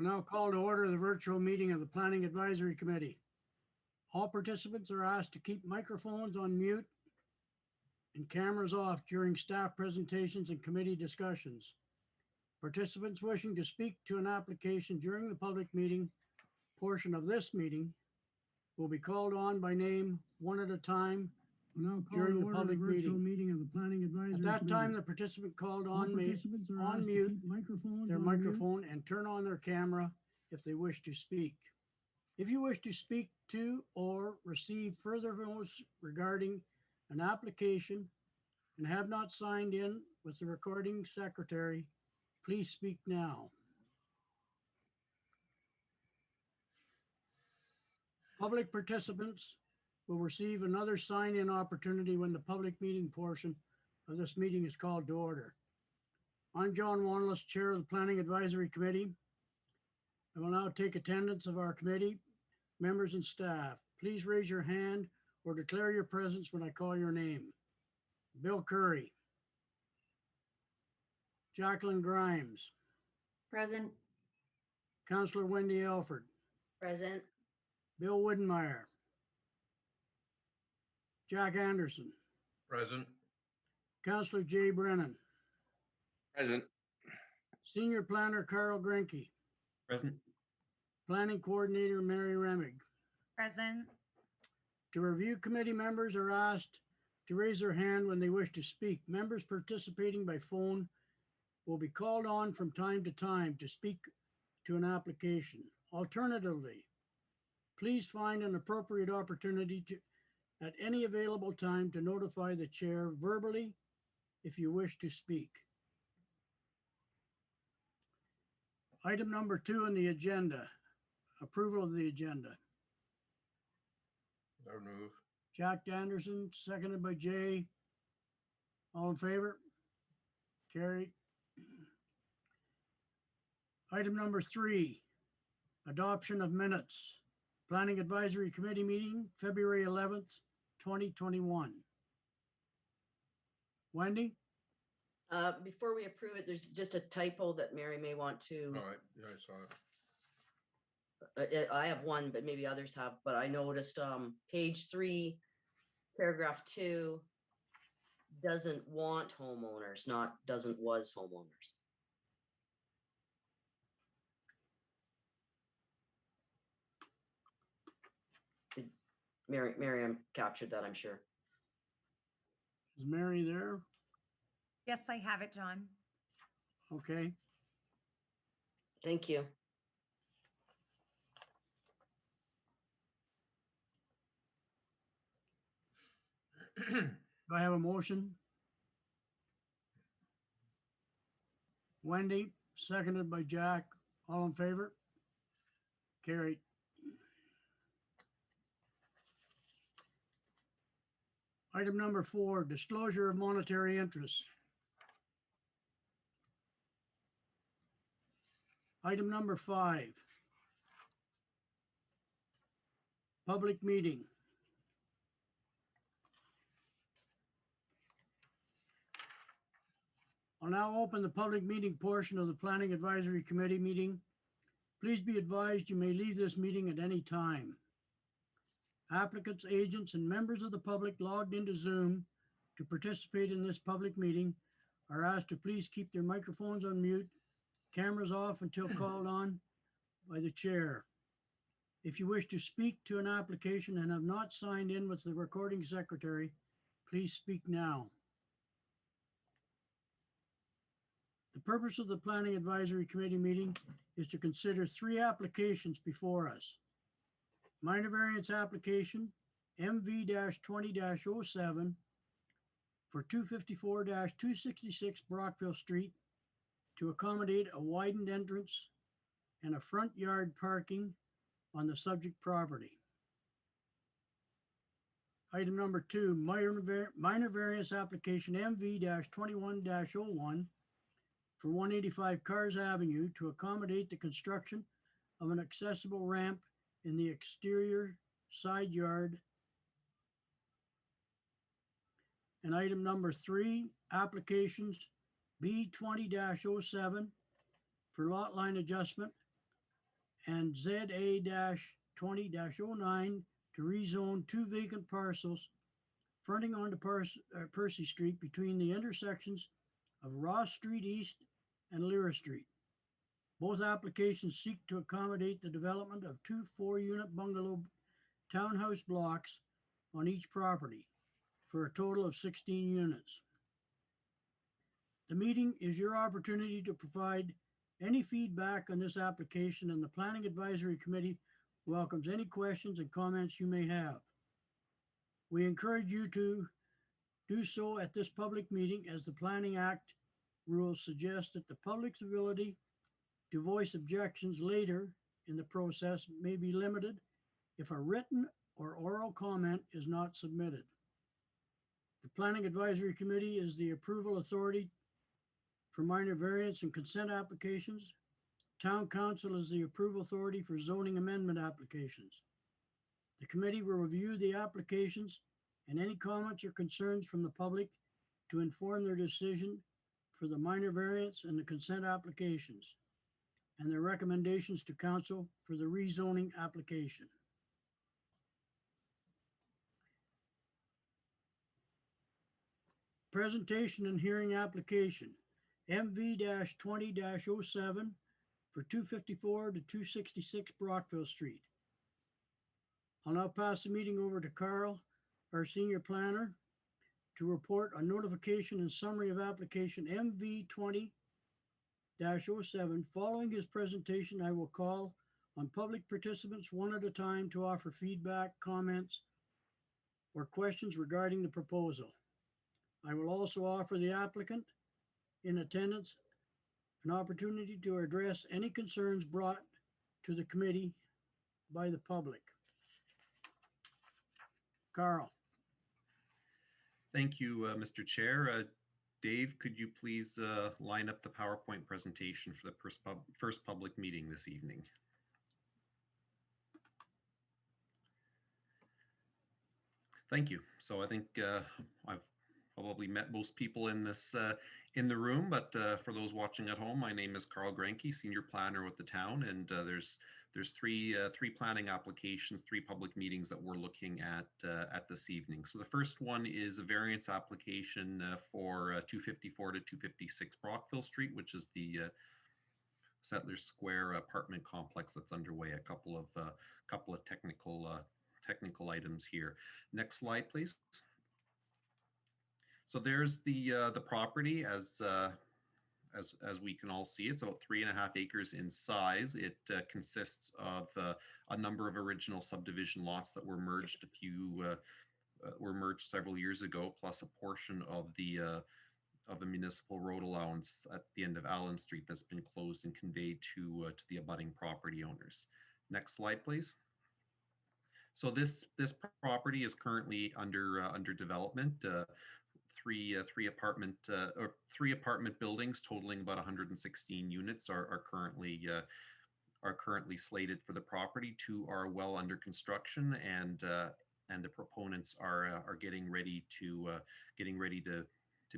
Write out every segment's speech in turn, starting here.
I'll now call to order the virtual meeting of the Planning Advisory Committee. All participants are asked to keep microphones on mute and cameras off during staff presentations and committee discussions. Participants wishing to speak to an application during the public meeting portion of this meeting will be called on by name one at a time during the public meeting of the Planning Advisory Committee. At that time, the participant called on may unmute their microphone and turn on their camera if they wish to speak. If you wish to speak to or receive further notice regarding an application and have not signed in with the recording secretary, please speak now. Public participants will receive another sign-in opportunity when the public meeting portion of this meeting is called to order. I'm John Wanless, Chair of the Planning Advisory Committee. I will now take attendance of our committee members and staff. Please raise your hand or declare your presence when I call your name. Bill Curry. Jacqueline Grimes. Present. Councillor Wendy Elford. Present. Bill Woodenmeyer. Jack Anderson. Present. Councillor Jay Brennan. Present. Senior Planner Carl Grenke. Present. Planning Coordinator Mary Remig. Present. To review, committee members are asked to raise their hand when they wish to speak. Members participating by phone will be called on from time to time to speak to an application. Alternatively, please find an appropriate opportunity at any available time to notify the chair verbally if you wish to speak. Item number 2 on the agenda, approval of the agenda. No move. Jack Anderson, seconded by Jay. All in favor? Carried. Item number 3, adoption of minutes. Planning Advisory Committee meeting, February 11th, 2021. Wendy? Before we approve it, there's just a typo that Mary may want All to. right. Yeah, I saw it. I have one, but maybe others have. But I noticed page 3, paragraph 2 doesn't want homeowners, not doesn't was homeowners. Miriam captured that, I'm sure. Is Mary there? Yes, I have it, John. Okay. Thank you. Do I have a motion? Wendy, seconded by Jack. All in favor? Carried. Item number 4, disclosure of monetary interests. Item number 5, public meeting. I'll now open the public meeting portion of the Planning Advisory Committee meeting. Please be advised you may leave this meeting at any time. Applicants, agents, and members of the public logged into Zoom to participate in this public meeting are asked to please keep their microphones on mute, cameras off until called on by the chair. If you wish to speak to an application and have not signed in with the recording secretary, please speak now. The purpose of the Planning Advisory Committee meeting is to consider 3 applications before us. Minor variance application MV-20-07 for 254-266 Brockville Street to accommodate a widened entrance and a front yard parking on the subject property. Item number 2, minor variance application MV-21-01 for 185 Cars Avenue to accommodate the construction of an accessible ramp in the exterior side yard. And item number 3, applications B-20-07 for lot line adjustment and ZA-20-09 to rezone two vacant parcels fronting onto Percy Street between the intersections of Ross Street East and Lyra Street. Both applications seek to accommodate the development of two 4-unit bungalow townhouse blocks on each property for a total of 16 units. The meeting is your opportunity to provide any feedback on this application, and the Planning Advisory Committee welcomes any questions and comments you may have. We encourage you to do so at this public meeting, as the Planning Act rules suggest that the public's ability to voice objections later in the process may be limited if a written or oral comment is not submitted. The Planning Advisory Committee is the approval authority for minor variance and consent applications. Town Council is the approval authority for zoning amendment applications. The committee will review the applications and any comments or concerns from the public to inform their decision for the minor variance and the consent applications, and their recommendations to council for the rezoning application. Presentation and hearing application, MV-20-07 for 254 to 266 Brockville Street. I'll now pass the meeting over to Carl, our senior planner, to report on notification and summary of application MV-20-07. Following his presentation, I will call on public participants one at a time to offer feedback, comments, or questions regarding the proposal. I will also offer the applicant in attendance an opportunity to address any concerns brought to the committee by the public. Carl. Thank you, Mr. Chair. Dave, could you please line up the PowerPoint presentation for the first public meeting this evening? Thank you. So I think I've probably met most people in this in the room, but for those watching at home, my name is Carl Granke, senior planner with the town, and there's three planning applications, 3 public meetings that we're looking at this evening. So the first one is a variance application for 254 to 256 Brockville Street, which is the Settlers Square apartment complex that's underway. A couple of technical items here. Next slide, please. So there's the property as we can all see. It's about 3.5 acres in size. It consists of a number of original subdivision lots that were merged several years ago, plus a portion of the municipal road allowance at the end of Allen Street that's been closed and conveyed to the abutting property owners. Next slide, please. So this property is currently under development. Three apartment buildings totaling about 116 units are currently slated for the property. 2 are well under construction, and the proponents are getting ready to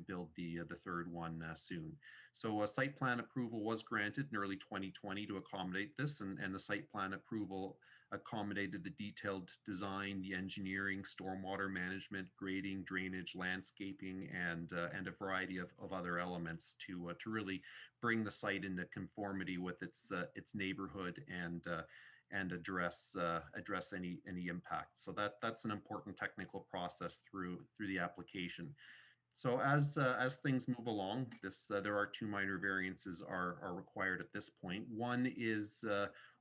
build the third one soon. So a site plan approval was granted in early 2020 to accommodate this, and the site plan approval accommodated the detailed design, the engineering, stormwater management, grading, drainage, landscaping, and a variety of other elements to really bring the site into conformity with its neighborhood and address any impact. So that's an important technical process through the application. So as things move along, there are 2 minor variances are required at this point.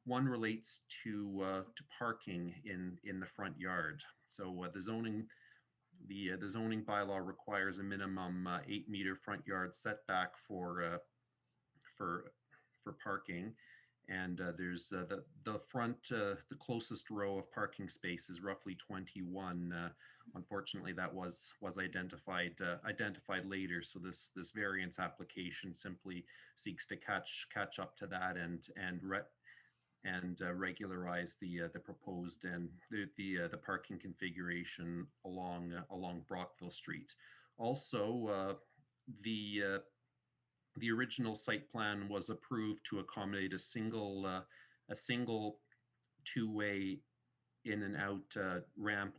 One relates to parking in the front yard. So the zoning bylaw requires a minimum 8-meter front yard setback for parking. And there's the front, the closest row of parking spaces, roughly 21. Unfortunately, that was identified later. So this variance application simply seeks to catch up to that and regularize the proposed and the parking configuration along Brockville Street. Also, the original site plan was approved to accommodate a single a single two-way in and out ramp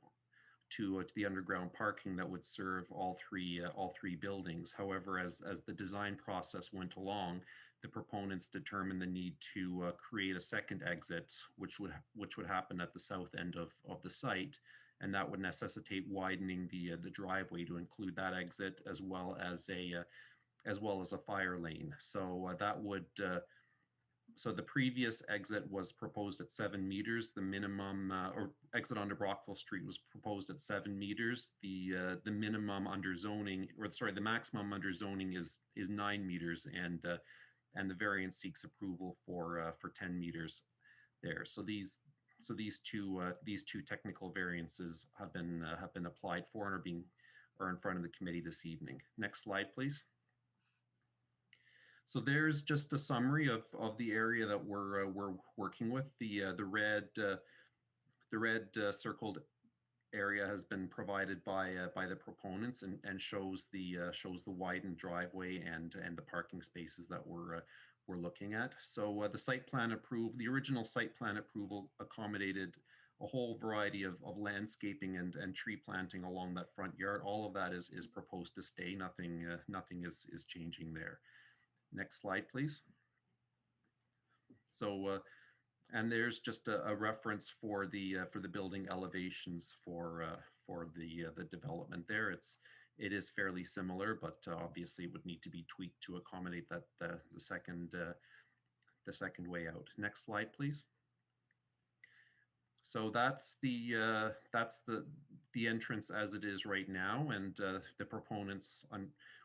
to the underground parking that would serve all three buildings. However, as the design process went along, the proponents determined the need to create a second exit, which would happen at the south end of the site, and that would necessitate widening the driveway to include that exit as well as a fire lane. So that would so the previous exit was proposed at 7 meters. The minimum or exit onto Brockville Street was proposed at 7 meters. The minimum under zoning, or sorry, the maximum under zoning is 9 meters, and the variance seeks approval for 10 meters there. So these two technical variances have been applied for and are in front of the committee this evening. Next slide, please. So there's just a summary of the area that we're working with. The red circled area has been provided by the proponents and shows the widened driveway and the parking spaces that we're looking at. So the original site plan approval accommodated a whole variety of landscaping and tree planting along that front yard. All of that is proposed to stay. Nothing is changing there. Next slide, please. So, and there's just a reference for the building elevations for the development there. It is fairly similar, but obviously it would need to be tweaked to accommodate that the second way out. Next slide, please. So that's the entrance as it is right now, and the proponents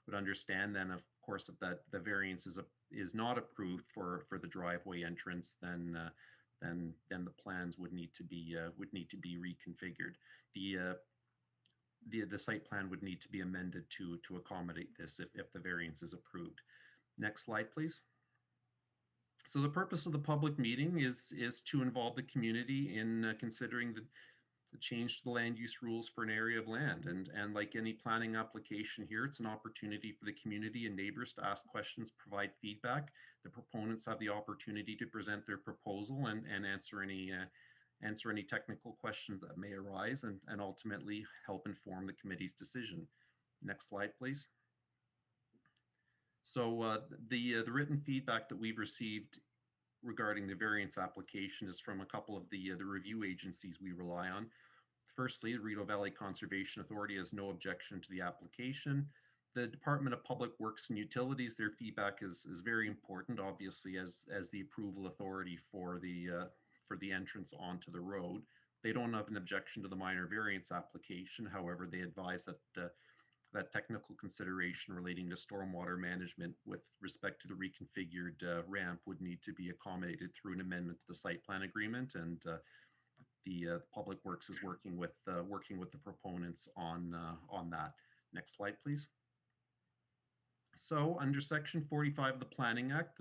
would understand then, of course, if that the variance is not approved for the driveway entrance, then the plans would need to be reconfigured. The site plan would need to be amended to accommodate this if the variance is approved. Next slide, please. So the purpose of the public meeting is to involve the community in considering the change to the land use rules for an area of land. And like any planning application here, it's an opportunity for the community and neighbors to ask questions, provide feedback. The proponents have the opportunity to present their proposal and answer any technical questions that may arise, and ultimately help inform the committee's decision. Next slide, please. So the written feedback that we've received regarding the variance application is from a couple of the review agencies we rely on. Firstly, the Rideau Valley Conservation Authority has no objection to the application. The Department of Public Works and Utilities, their feedback is very important, obviously, as the approval authority for the entrance onto the road. They don't have an objection to the minor variance application. However, they advise that technical consideration relating to stormwater management with respect to the reconfigured ramp would need to be accommodated through an amendment to the site plan agreement, and the Public Works is working with the proponents on that. Next slide, please. So under Section 45 of the Planning Act,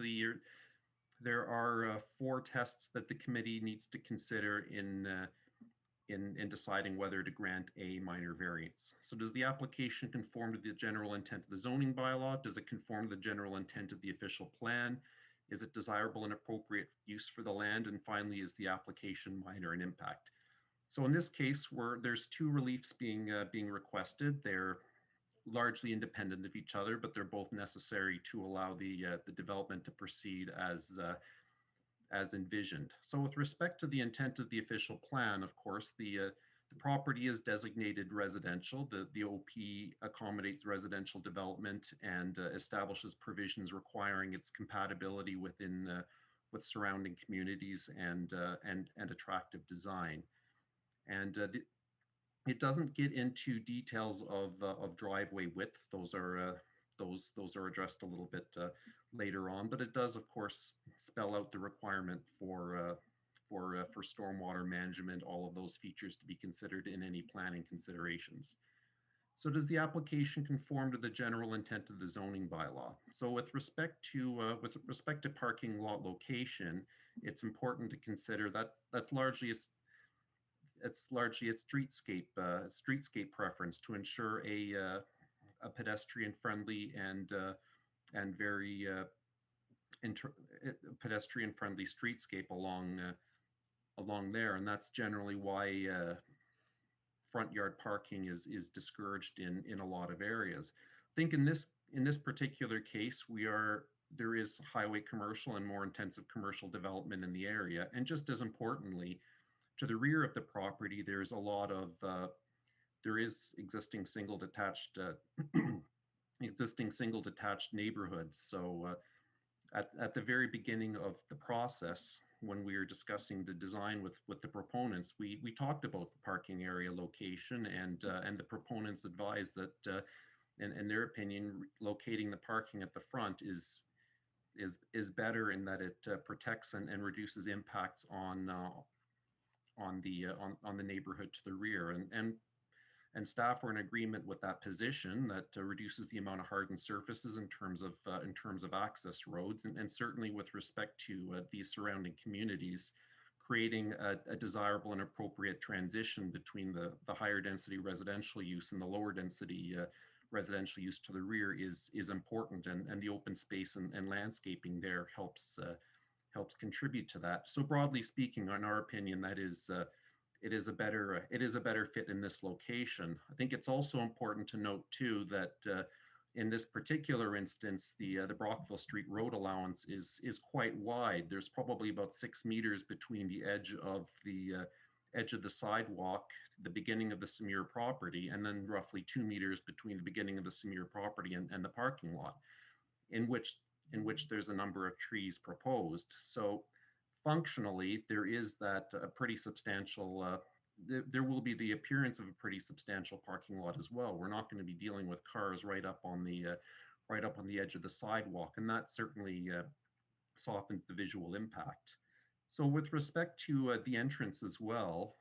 there are 4 tests that the committee needs to consider in deciding whether to grant a minor variance. So does the application conform to the general intent of the zoning bylaw? Does it conform to the general intent of the official plan? Is it desirable and appropriate use for the land? And finally, is the application minor in impact? So in this case, there's 2 reliefs being requested. They're largely independent of each other, but they're both necessary to allow the development to proceed as envisioned. So with respect to the intent of the official plan, of course, the property is designated residential. The OP accommodates residential development and establishes provisions requiring its compatibility with surrounding communities and attractive design. And it doesn't get into details of driveway width. Those are addressed a little bit later on, but it does, of course, spell out the requirement for stormwater management, all of those features to be considered in any planning considerations. So does the application conform to the general intent of the zoning bylaw? So with respect to parking lot location, it's important to consider that that's largely a streetscape preference to ensure a pedestrian friendly and pedestrian-friendly streetscape along there, and that's generally why front yard parking is discouraged in a lot of areas. I think in this particular case, there is highway commercial and more intensive commercial development in the area, and just as importantly, to the rear of the property, there's a lot of there is existing single detached neighborhoods. So at the very beginning of the process, when we were discussing the design with the proponents, we talked about the parking area location, and the proponents advised that in their opinion, locating the parking at the front is better in that it protects and reduces impacts on the neighborhood to the rear, and staff are in agreement with that position that reduces the amount of hardened surfaces in terms of access roads, and certainly with respect to these surrounding communities, creating a desirable and appropriate transition between the higher density residential use and the lower density residential use to the rear is important, and the open space and landscaping there helps contribute to that. So broadly speaking, in our opinion, that is it is a better fit in this location. I think it's also important to note too that in this particular instance, the Brockville Street road allowance is quite wide. There's probably about 6 meters between the edge of the sidewalk, the beginning of the Samir property, and then roughly 2 meters between the beginning of the Samir property and the parking lot, in which there's a number of trees proposed. So functionally, there is that pretty substantial, there will be the appearance of a pretty substantial parking lot as well. We're not going to be dealing with cars right up on the edge of the sidewalk, and that certainly softens the visual impact. So with respect to the entrance as well,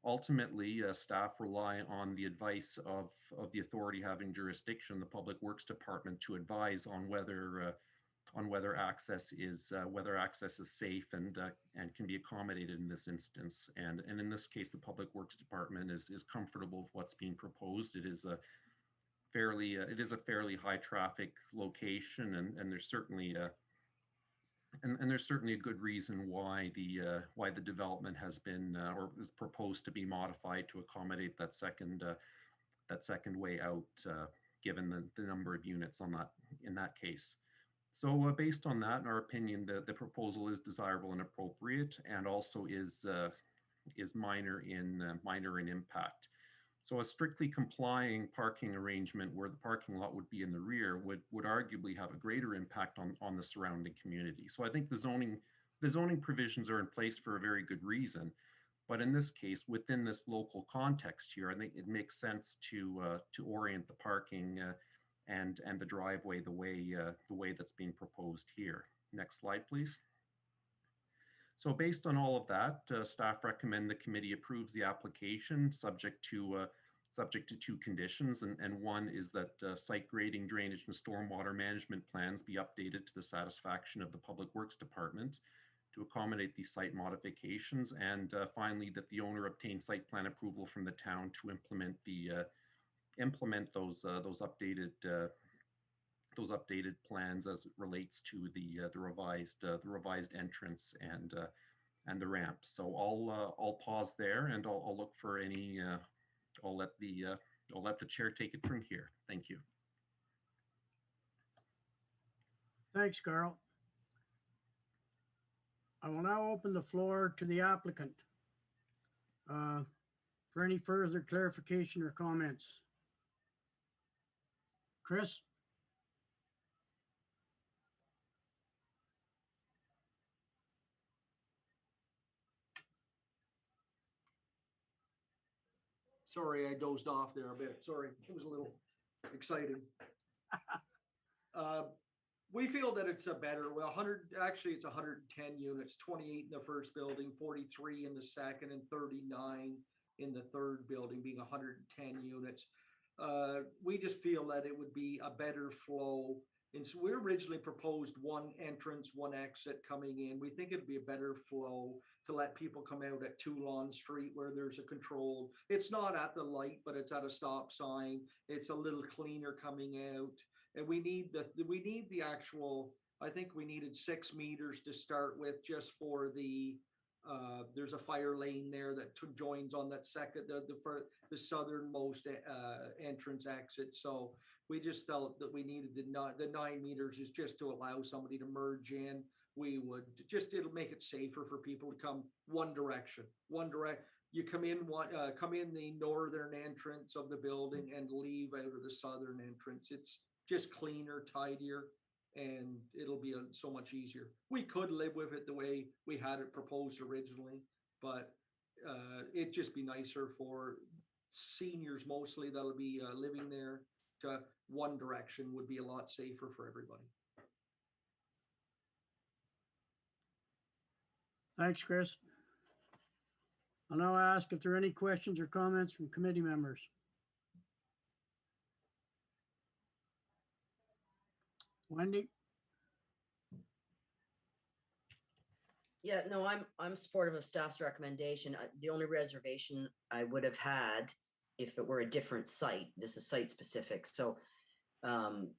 ultimately, staff rely on the advice of the authority having jurisdiction, the Public Works Department, to advise on whether access is safe and can be accommodated in this instance. And in this case, the Public Works Department is comfortable with what's being proposed. It is a fairly high traffic location, and there's certainly a good reason why the development has been or is proposed to be modified to accommodate that second way out, given the number of units in that case. So based on that, in our opinion, the proposal is desirable and appropriate, and also is minor in impact. So a strictly complying parking arrangement where the parking lot would be in the rear would arguably have a greater impact on the surrounding community. So I think the zoning provisions are in place for a very good reason. But in this case, within this local context here, I think it makes sense to orient the parking and the driveway the way that's being proposed here. Next slide, please. So based on all of that, staff recommend the committee approves the application subject to 2 conditions, and one is that site grading, drainage, and stormwater management plans be updated to the satisfaction of the Public Works Department to accommodate these site modifications, and finally that the owner obtain site plan approval from the town to implement those updated plans as it relates to the revised entrance and the ramp. So I'll pause there, and I'll look for any. I'll let the chair take it from here. Thank you. Thanks, Carl. I will now open the floor to the applicant for any further clarification or comments. Chris? Sorry, I dozed off there a bit. Sorry, it was a little exciting. We feel that it's a better, well, it's 110 units, 28 in the first building, 43 in the second, and 39 in the third building, being 110 units. We just feel that it would be a better flow. And so we originally proposed one entrance, one exit coming in. We think it'd be a better flow to let people come out at 2 Lawn Street where there's a controlled, it's not at the light, but it's at a stop sign. It's a little cleaner coming out. And we need the actual I think we needed 6 meters to start with just for there's a fire lane there that joins on that the southernmost entrance exit. So we just felt that we needed the 9 meters is just to allow somebody to merge in. It'll make it safer for people to come one direction. You come in the northern entrance of the building and leave out of the southern entrance. It's just cleaner, tidier, and it'll be so much easier. We could live with it the way we had it proposed originally, but it'd just be nicer for seniors mostly that'll be living there. To one direction would be a lot safer for everybody. Thanks, Chris. I'll now ask if there are any questions or comments from committee members. Wendy? Yeah, no, I'm supportive of staff's recommendation. The only reservation I would have had if it were a different site, this is site specific, so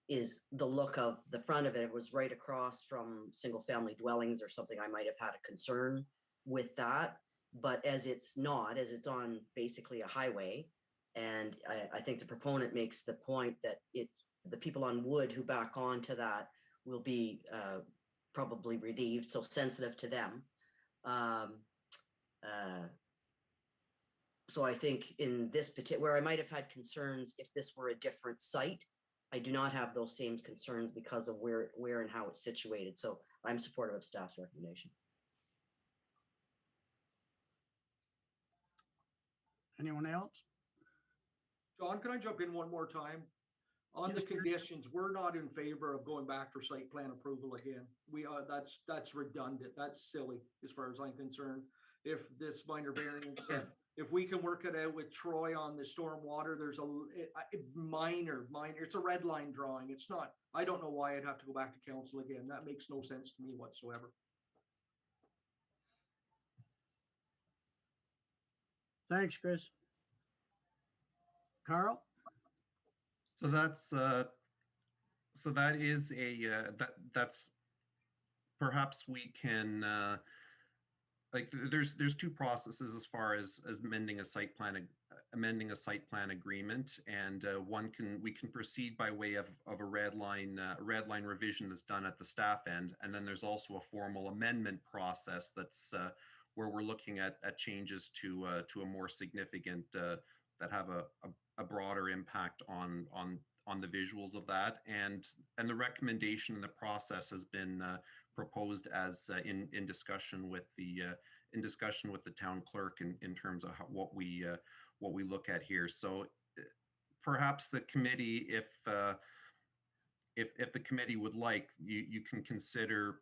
is the look of the front of it. It was right across from single family dwellings or something. I might have had a concern with that, but as it's not, as it's on basically a highway, and I think the proponent makes the point that the people on Wood who back onto that will be probably relieved, so sensitive to them. So I think in this particular, where I might have had concerns if this were a different site, I do not have those same concerns because of where and how it's situated. So I'm supportive of staff's recommendation. Anyone else? John, can I jump in one more time? On the Yes, sir. conditions, we're not in favor of going back for site plan approval again. We are, that's redundant. That's silly as far as I'm concerned. If this minor variance, if we can work it out with Troy on the stormwater, there's a minor, it's a red line drawing. It's not, I don't know why I'd have to go back to council again. That makes no sense to me whatsoever. Thanks, Chris. Carl? So that's that's perhaps we can like there's two processes as far as amending a site plan agreement, and we can proceed by way of a red line revision that's done at the staff end, and then there's also a formal amendment process that's where we're looking at changes to a more significant that have a broader impact on the visuals of that, and the recommendation in the process has been proposed as in discussion with the town clerk in terms of what we look at here. So perhaps the committee, if the committee would like, you can consider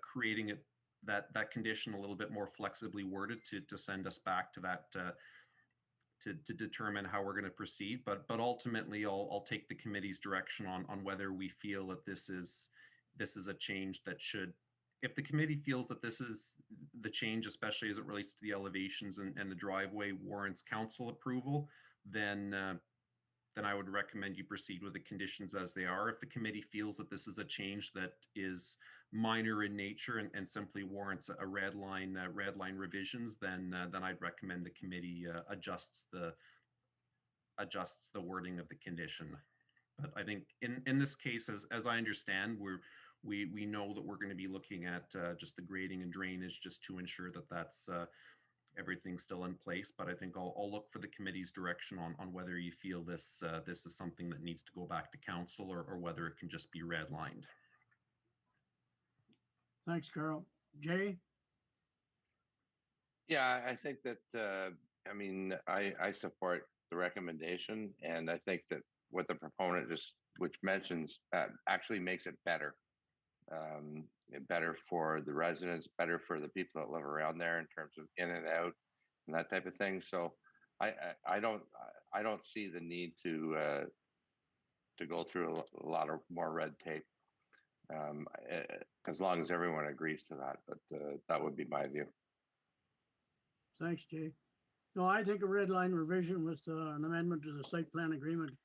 creating it that condition a little bit more flexibly worded to send us back to that to determine how we're going to proceed. But ultimately, I'll take the committee's direction on whether we feel that this is a change that should. If the committee feels that this is the change, especially as it relates to the elevations and the driveway, warrants council approval, then I would recommend you proceed with the conditions as they are. If the committee feels that this is a change that is minor in nature and simply warrants a red line revisions, then I'd recommend the committee adjusts the wording of the condition. But I think in this case, as I understand, we know that we're going to be looking at just the grading and drainage just to ensure that that's everything's still in place. But I think I'll look for the committee's direction on whether you feel this is something that needs to go back to council or whether it can just be redlined. Thanks, Carl. Jay? Yeah, I think that, I mean, I support the recommendation, and I think that what the proponent which mentions actually makes it better. Better for the residents, better for the people that live around there in terms of in and out and that type of thing. So I don't see the need to go through a lot of more red tape, as long as everyone agrees to that. But that would be my view. Thanks, Jay. No, I think a red line revision with an amendment to the site plan agreement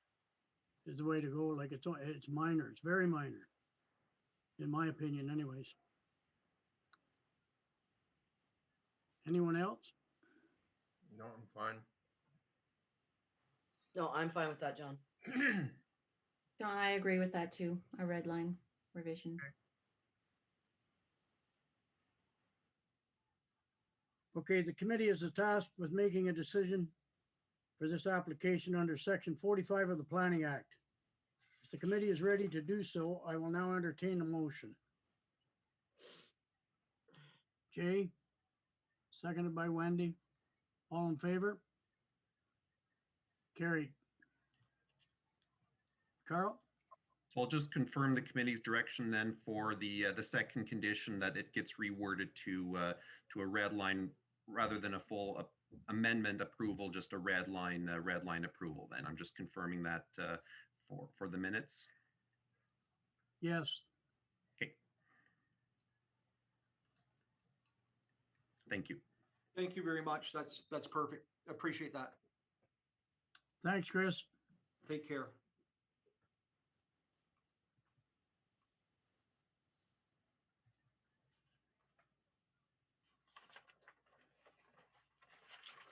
is the way to go. Like it's minor. It's very minor. In my opinion anyways. Anyone else? No, I'm fine. No, I'm fine with that, John. John, I agree with that too. A red line revision. Okay, the committee is tasked with making a decision for this application under section 45 of the Planning Act. If the committee is ready to do so, I will now entertain a motion. Jay, seconded by Wendy. All in favor? Carried. Carl? So I'll just confirm the committee's direction then for the second condition, that it gets reworded to a red line rather than a full amendment approval, just a red line approval. Then I'm just confirming that for the minutes. Yes. Okay. Thank you. Thank you very much. That's perfect. Appreciate that. Thanks, Chris. Take care.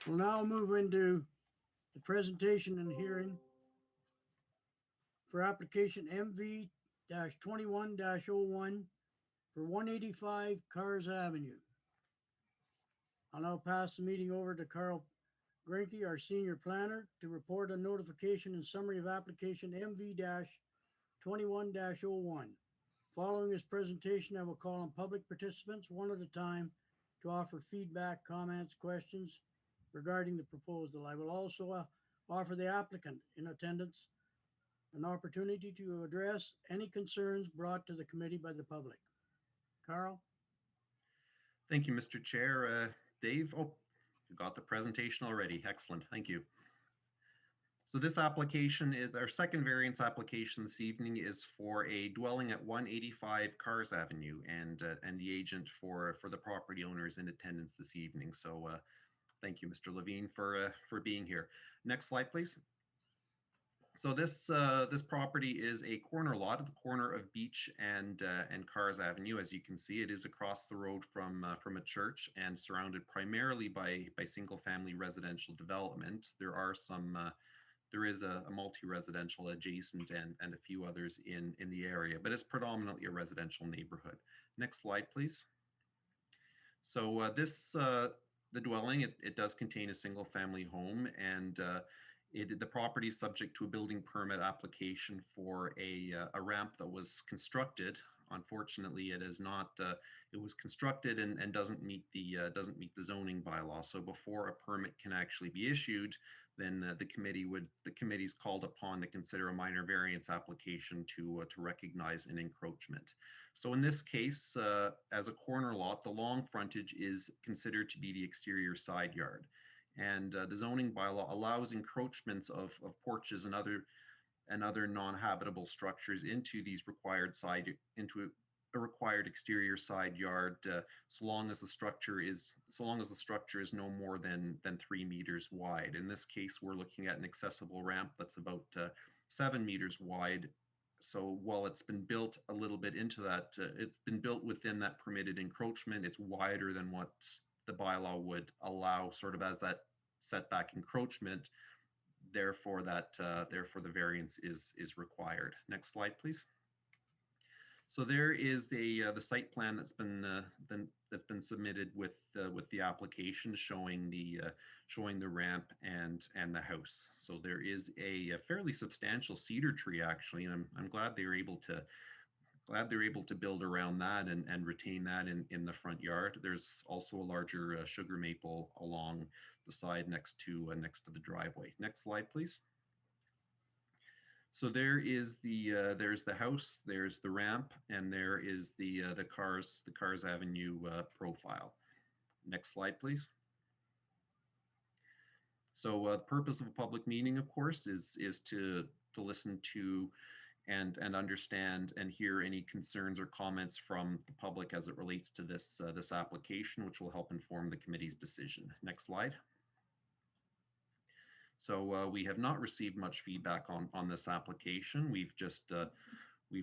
We'll now move into the presentation and hearing for application MV-21-01 for 185 Cars Avenue. I'll now pass the meeting over to Carl Grinke, our senior planner, to report a notification and summary of application MV-21-01. Following this presentation, I will call on public participants one at a time to offer feedback, comments, questions regarding the proposal. I will also offer the applicant in attendance an opportunity to address any concerns brought to the committee by the public. Carl? Thank you, Mr. Chair. Dave, oh, you got the presentation already. Excellent. Thank you. So this application is our second variance application this evening, is for a dwelling at 185 Cars Avenue, and the agent for the property owner is in attendance this evening. So thank you, Mr. Levine, for being here. Next slide, please. So this property is a corner lot at the corner of Beach and Cars Avenue. As you can see, it is across the road from a church and surrounded primarily by single-family residential development. There is a multi-residential adjacent and a few others in the area, but it's predominantly a residential neighborhood. Next slide, please. So the dwelling, it does contain a single-family home, and the property is subject to a building permit application for a ramp that was constructed. Unfortunately, it is not. It was constructed and doesn't meet the zoning bylaw. So before a permit can actually be issued, then the committee is called upon to consider a minor variance application to recognize an encroachment. So in this case, as a corner lot, the long frontage is considered to be the exterior side yard. And the zoning bylaw allows encroachments of porches and other non-habitable structures into a required exterior side yard, so long as the structure is no more than 3 meters wide. In this case, we're looking at an accessible ramp that's about 7 meters wide. So while it's been built a little bit into that, it's been built within that permitted encroachment. It's wider than what the bylaw would allow, sort of as that setback encroachment. Therefore, the variance is required. Next slide, please. So there is the site plan that's been submitted with the application, showing the ramp and the house. So there is a fairly substantial cedar tree, actually, and I'm glad they were able to build around that and retain that in the front yard. There's also a larger sugar maple along the side next to the driveway. Next slide, please. So there is there's the house, there's the ramp, and there is the Cars Avenue profile. Next slide, please. So the purpose of a public meeting, of course, is to listen to and understand and hear any concerns or comments from the public as it relates to this application, which will help inform the committee's decision. Next slide. So we have not received much feedback on this application. We've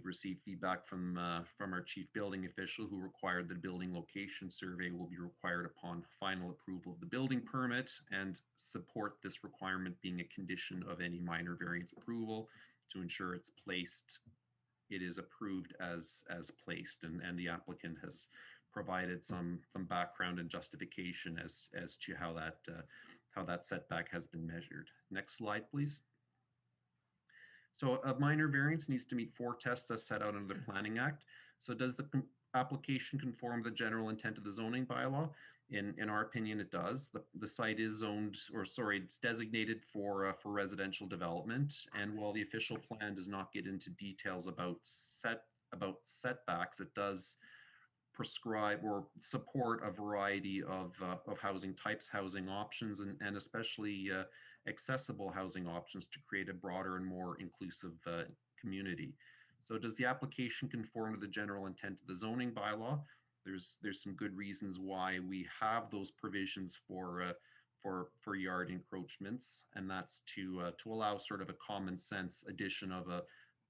received feedback from our chief building official, who required that a building location survey will be required upon final approval of the building permit, and support this requirement being a condition of any minor variance approval to ensure it is approved as placed, and the applicant has provided some background and justification as to how that setback has been measured. Next slide, please. So a minor variance needs to meet 4 tests as set out under the Planning Act. So does the application conform to the general intent of the zoning bylaw? In our opinion, it does. The site is zoned, or sorry, it's designated for residential development. And while the official plan does not get into details about setbacks, it does prescribe or support a variety of housing types, housing options, and especially accessible housing options to create a broader and more inclusive community. So does the application conform to the general intent of the zoning bylaw? There's some good reasons why we have those provisions for yard encroachments, and that's to allow sort of a common sense addition of a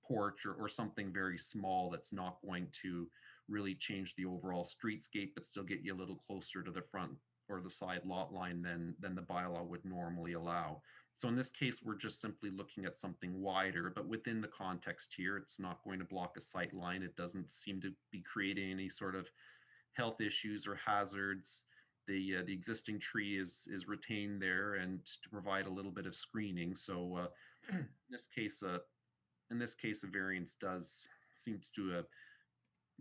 porch or something very small that's not going to really change the overall streetscape, but still get you a little closer to the front or the side lot line than the bylaw would normally allow. So in this case, we're just simply looking at something wider, but within the context here, it's not going to block a sight line. It doesn't seem to be creating any sort of health issues or hazards. The existing tree is retained there, and to provide a little bit of screening. So in this case, a variance seems to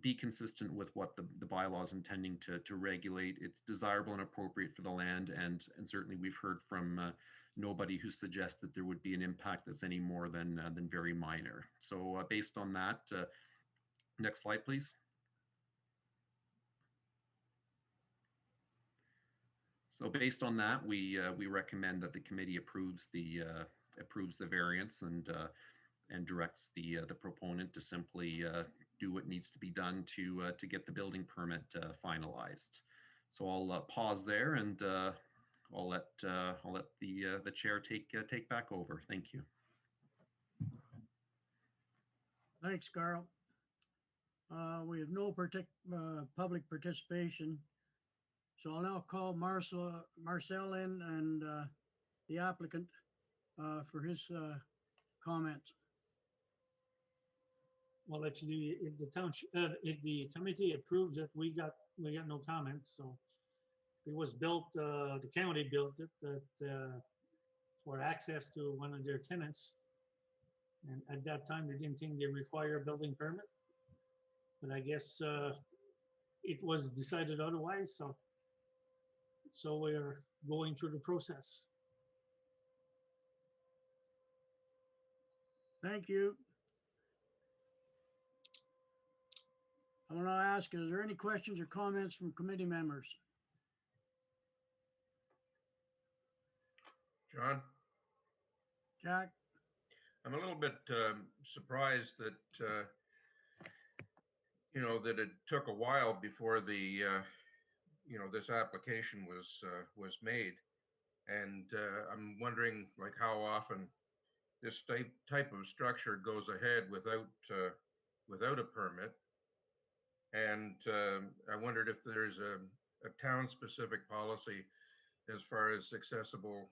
be consistent with what the bylaw is intending to regulate. It's desirable and appropriate for the land, and certainly we've heard from nobody who suggests that there would be an impact that's any more than very minor. So based on that, next slide, please. So based on that, we recommend that the committee approves the variance and directs the proponent to simply do what needs to be done to get the building permit finalized. So I'll pause there, and I'll let the chair take back over. Thank you. Thanks, Carl. We have no public participation. So I'll now call Marcel in, and the applicant for his comments. Well, if the township, if the committee approves it, we got no comments. So it was built, the county built it for access to one of their tenants. And at that time, they didn't think they require a building permit. But I guess it was decided otherwise. So we're going through the process. Thank you. I want to ask, is there any questions or comments from committee members? John, Jack? I'm a little bit surprised that, that it took a while before this application was made. And I'm wondering, like, how often this type of structure goes ahead without a permit. And I wondered if there's a town-specific policy as far as accessible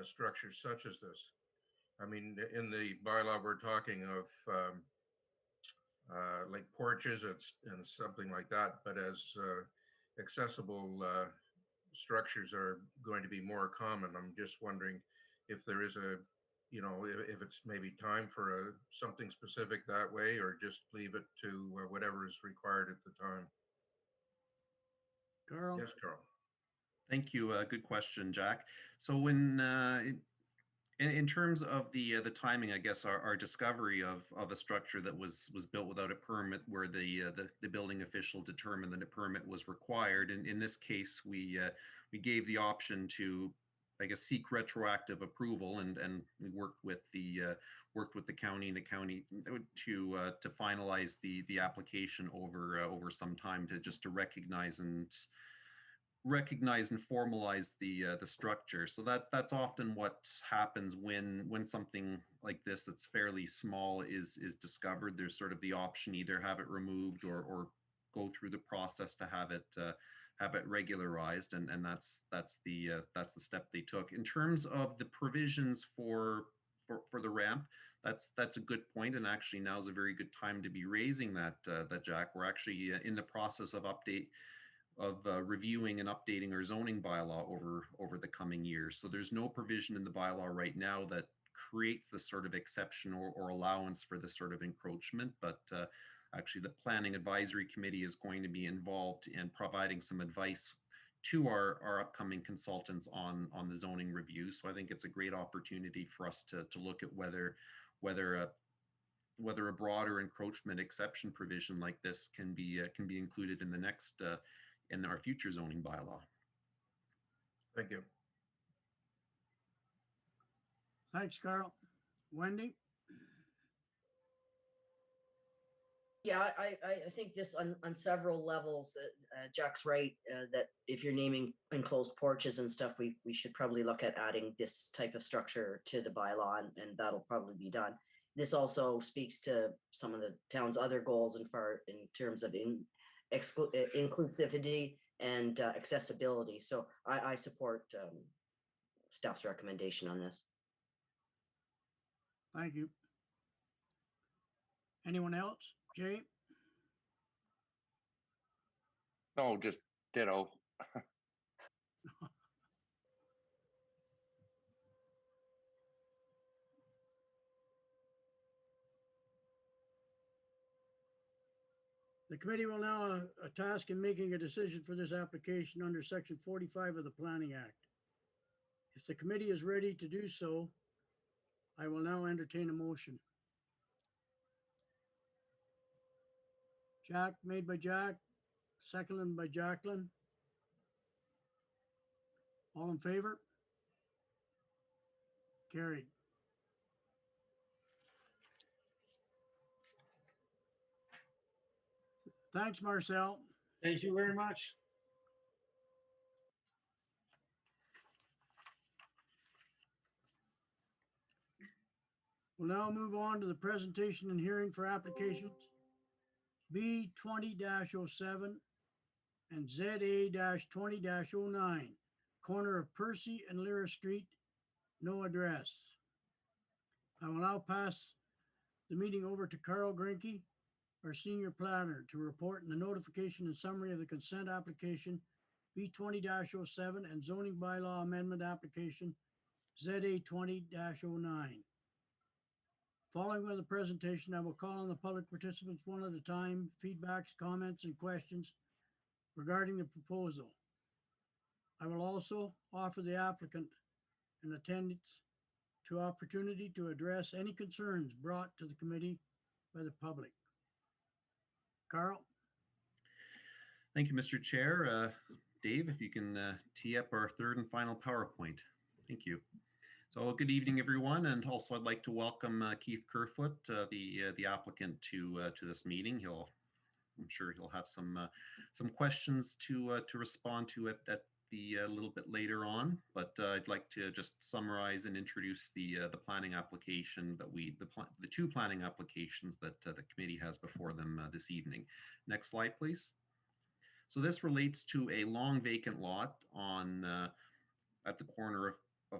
structures such as this. I mean, in the bylaw, we're talking of like porches and something like that, but as accessible structures are going to be more common. I'm just wondering if there is if it's maybe time for something specific that way, or just leave it to whatever is required at the time. Carl? Yes, Carl. Thank you. Good question, Jack. So when in terms of the timing, I guess our discovery of a structure that was built without a permit, where the building official determined that a permit was required, and in this case, we gave the option to, I guess, seek retroactive approval, and we worked with the county and the county to finalize the application over some time, to recognize and recognize and formalize the structure. So that's often what happens when something like this that's fairly small is discovered. There's sort of the option either have it removed or go through the process to have it regularized, and that's the step they took. In terms of the provisions for the ramp, that's a good point, and actually now is a very good time to be raising that, Jack. We're actually in the process of reviewing and updating our zoning bylaw over the coming years. So there's no provision in the bylaw right now that creates the sort of exception or allowance for this sort of encroachment, but actually the Planning Advisory Committee is going to be involved in providing some advice to our upcoming consultants on the zoning review. So I think it's a great opportunity for us to look at whether a broader encroachment exception provision like this can be included in the next in our future zoning bylaw. Thank you. Thanks, Carl. Wendy? Yeah, I think this on several levels, Jack's right, that if you're naming enclosed porches and stuff, we should probably look at adding this type of structure to the bylaw, and that'll probably be done. This also speaks to some of the town's other goals in terms of inclusivity and accessibility. So I support staff's recommendation on this. Thank you. Anyone else? Jay? No, just ditto. The committee will now task in making a decision for this application under Section 45 of the Planning Act. If the committee is ready to do so, I will now entertain a motion. Jack, made by Jack, seconded by Jacqueline. All in favor? Carried. Thanks, Marcel. Thank you very much. We'll now move on to the presentation and hearing for applications B 20-07 and ZA 20-09, corner of Percy and Lyra Street, no address. I will now pass the meeting over to Carl Grinke, our senior planner, to report in the notification and summary of the consent application B 20-07 and zoning bylaw amendment application ZA 20-09. Following with the presentation, I will call on the public participants one at a time, feedbacks, comments, and questions regarding the proposal. I will also offer the applicant in attendance to opportunity to address any concerns brought to the committee by the public. Carl? Thank you, Mr. Chair. Dave, if you can tee up our third and final PowerPoint. Thank you. So good evening, everyone. And also I'd like to welcome Keith Kerfoot, the applicant to this meeting. I'm sure he'll have some questions to respond to it at the a little bit later on, but I'd like to just summarize and introduce the planning application that the two planning applications that the committee has before them this evening. Next slide, please. So this relates to a long vacant lot on at the corner of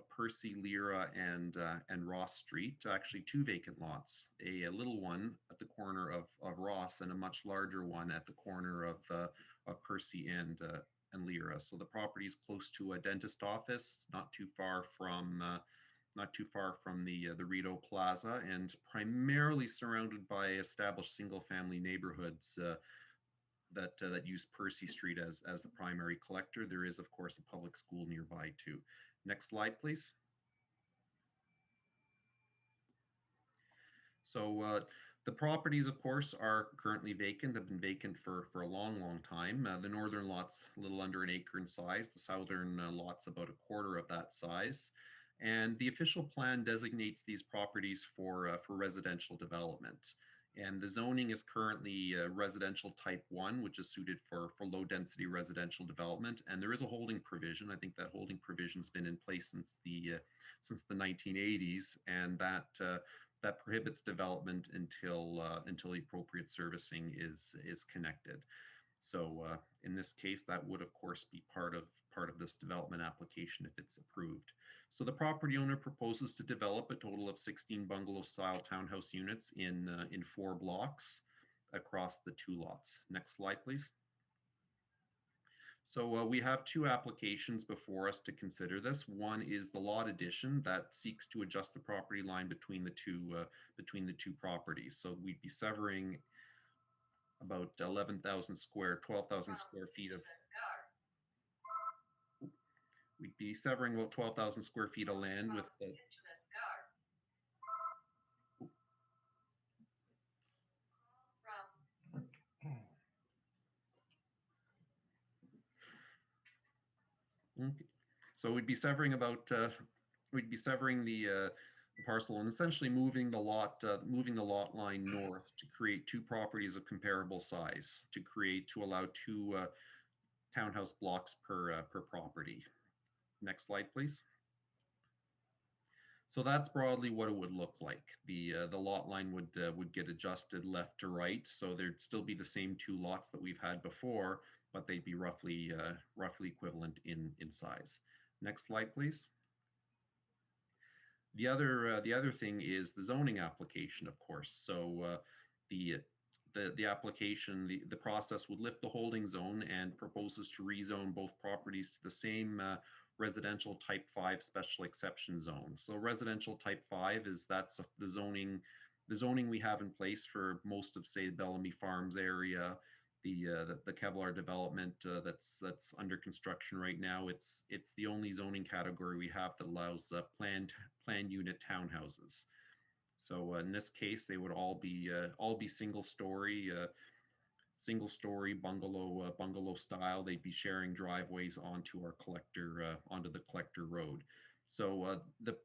Percy, Lyra, and Ross Street. Actually, two vacant lots, a little one at the corner of Ross and a much larger one at the corner of Percy and Lyra. So the property is close to a dentist office, not too far from the Rideau Plaza, and primarily surrounded by established single-family neighborhoods that use Percy Street as the primary collector. There is, of course, a public school nearby too. Next slide, please. So the properties, of course, are currently vacant, have been vacant for a long, long time. The northern lot's a little under an acre in size. The southern lot's about a quarter of that size. And the official plan designates these properties for residential development. And the zoning is currently residential type 1, which is suited for low density residential development. And there is a holding provision. I think that holding provision's been in place since the 1980s, and that prohibits development until the appropriate servicing is connected. So in this case, that would of course be part of this development application if it's approved. So the property owner proposes to develop a total of 16 bungalow-style townhouse units in 4 blocks across the 2 lots. Next slide, please. So we have 2 applications before us to consider this. One is the lot addition that seeks to adjust the property line between the two properties. So we'd be severing about 12,000 square feet of. We'd be severing about 12,000 square feet of land with the. Okay. So we'd be severing the parcel and essentially moving the lot line north to create 2 properties of comparable size to allow 2 townhouse blocks per property. Next slide, please. So that's broadly what it would look like. The lot line would get adjusted left to right, so there'd still be the same 2 lots that we've had before, but they'd be roughly equivalent in size. Next slide, please. The other thing is the zoning application, of course. So the application, the process would lift the holding zone and proposes to rezone both properties to the same residential type 5 special exception zone. So residential type 5 that's the zoning we have in place for most of, say, Bellamy Farms area, the Kevlar development that's under construction right now. It's the only zoning category we have that allows planned unit townhouses. So in this case, they would all be single story bungalow style. They'd be sharing driveways onto the collector road. So the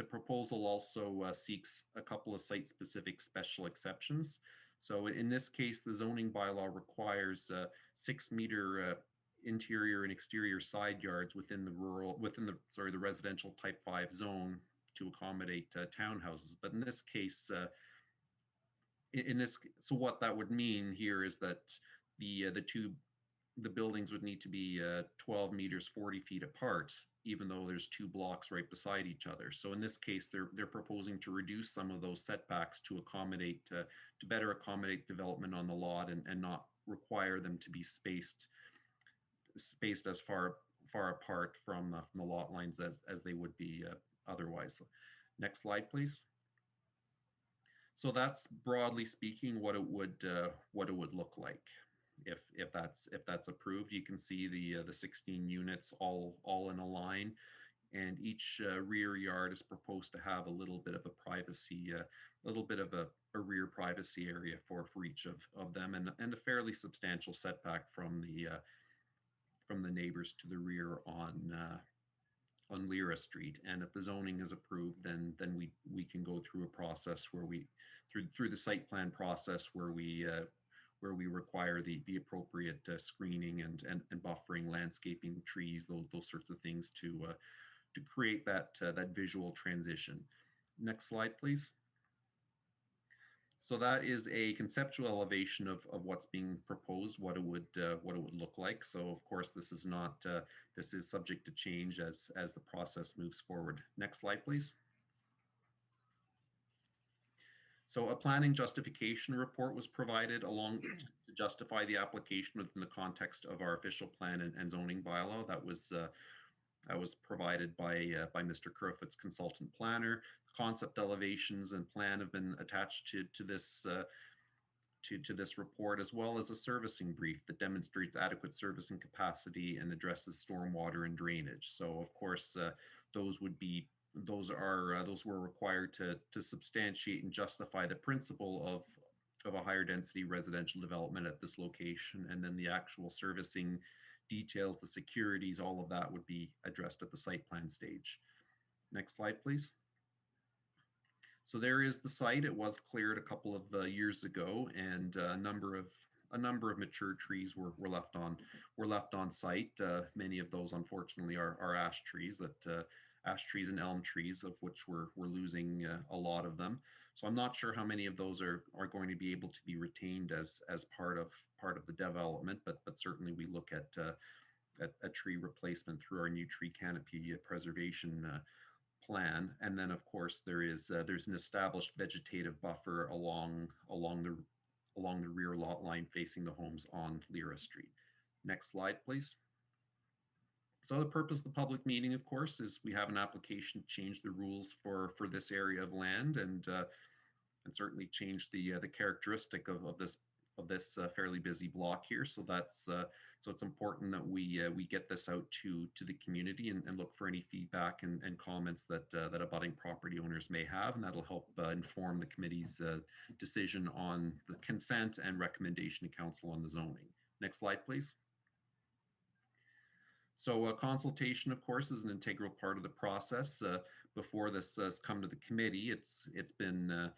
proposal also seeks a couple of site-specific special exceptions. So in this case, the zoning bylaw requires 6-meter interior and exterior side yards within the residential type 5 zone to accommodate townhouses. But in this case, so what that would mean here is that the buildings would need to be 12 meters, 40 feet apart, even though there's 2 blocks right beside each other. So in this case, they're proposing to reduce some of those setbacks to better accommodate development on the lot and not require them to be spaced as far apart from the lot lines as they would be otherwise. Next slide, please. So that's broadly speaking what it would look like if that's approved. You can see the 16 units all in a line, and each rear yard is proposed to have a little bit of a privacy, a rear privacy area for each of them, and a fairly substantial setback from the neighbors to the rear on Lyra Street. And if the zoning is approved, then we can go through a process where through the site plan process where we require the appropriate screening and buffering, landscaping, trees, those sorts of things to create that visual transition. Next slide, please. So that is a conceptual elevation of what's being proposed, what it would look like. So of course, this is not this is subject to change as the process moves forward. Next slide, please. So a planning justification report was provided along to justify the application within the context of our official plan and zoning bylaw. That was provided by Mr. Kerfoot's consultant planner. Concept elevations and plan have been attached to this report, as well as a servicing brief that demonstrates adequate servicing capacity and addresses stormwater and drainage. So of course, those were required to substantiate and justify the principle of a higher density residential development at this location, and then the actual servicing details, the securities, all of that would be addressed at the site plan stage. Next slide, please. So there is the site. It was cleared a couple of years ago, and a number of mature trees were left on site. Many of those, unfortunately, are ash trees ash trees and elm trees, of which we're losing a lot of them. So I'm not sure how many of those are going to be able to be retained as part of the development, but certainly we look at a tree replacement through our new tree canopy preservation plan. And then of course there's an established vegetative buffer along the rear lot line facing the homes on Lyra Street. Next slide, please. So the purpose of the public meeting, of course, is we have an application to change the rules for this area of land, and certainly change the characteristic of this fairly busy block here. So that's so it's important that we get this out to the community and look for any feedback and comments that abutting property owners may have, and that'll help inform the committee's decision on the consent and recommendation to council on the zoning. Next slide, please. So consultation, of course, is an integral part of the process. Before this has come to the committee, it's been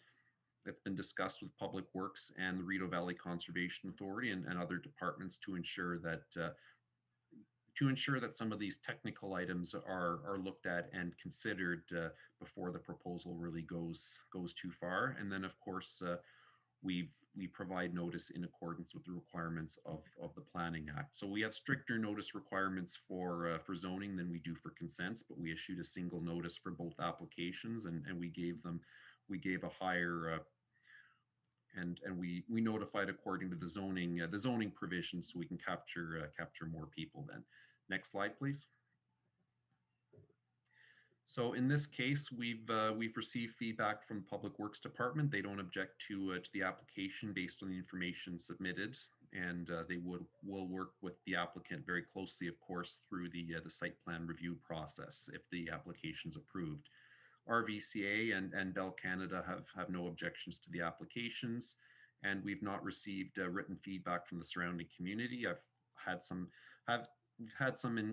discussed with Public Works and the Rideau Valley Conservation Authority and other departments to ensure that some of these technical items are looked at and considered before the proposal really goes too far. And then, of course, we provide notice in accordance with the requirements of the Planning Act. So we have stricter notice requirements for zoning than we do for consents, but we issued a single notice for both applications, and we gave a higher and we notified according to the zoning provisions, so we can capture more people. Then next slide, please. So in this case, we've received feedback from the Public Works Department. They don't object to the application based on the information submitted, and they will work with the applicant very closely, of course, through the site plan review process if the application's approved. RVCA and Bell Canada have no objections to the applications, and we've not received written feedback from the surrounding community. I've had some